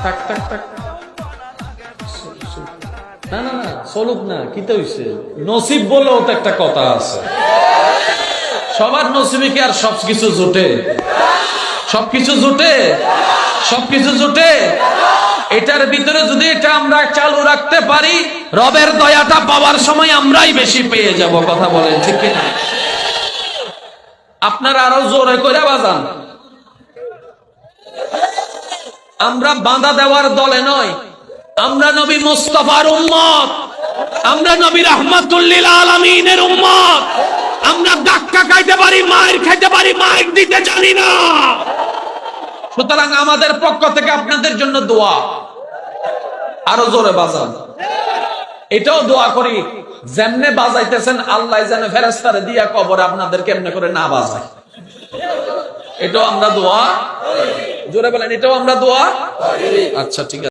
টাক টাক টাক। না না না, চলুক না, কি তো হইছে, নসিব বলেও তো একটা কথা আছে। সবার নসিবে কি আর সবকিছু জোটে? সবকিছু জোটে? সবকিছু জোটে? এটার ভিতরে যদি এটা আমরা চালু রাখতে পারি, রবের দয়াটা পাওয়ার সময় আমরাই বেশি পেয়ে যাব। কথা বলেন ঠিক কিনা? আপনারা আরো জোরে করে বাজান। আমরা বাঁধা দেওয়ার দলে নয়, আমরা নবী মুস্তাফার উম্মত, আমরা নবী রাহমাতুল লিল আলামিনের উম্মত। আমরা ধাক্কা খাইতে পারি, মায়ের খাইতে পারি, মায়ের দিতে জানি না। সুতরাং আমাদের পক্ষ থেকে আপনাদের জন্য দোয়া। আরো জোরে বাজান। এটাও দোয়া করি, যেমনে বাজাইতেছেন আল্লাহ যেন ফেরেশতারে দিয়া কবরে আপনাদের কেমনে করে না বাজায়। এটাও আমরা দোয়া। জোরে বলেন, এটাও আমরা দোয়া। আচ্ছা ঠিক আছে।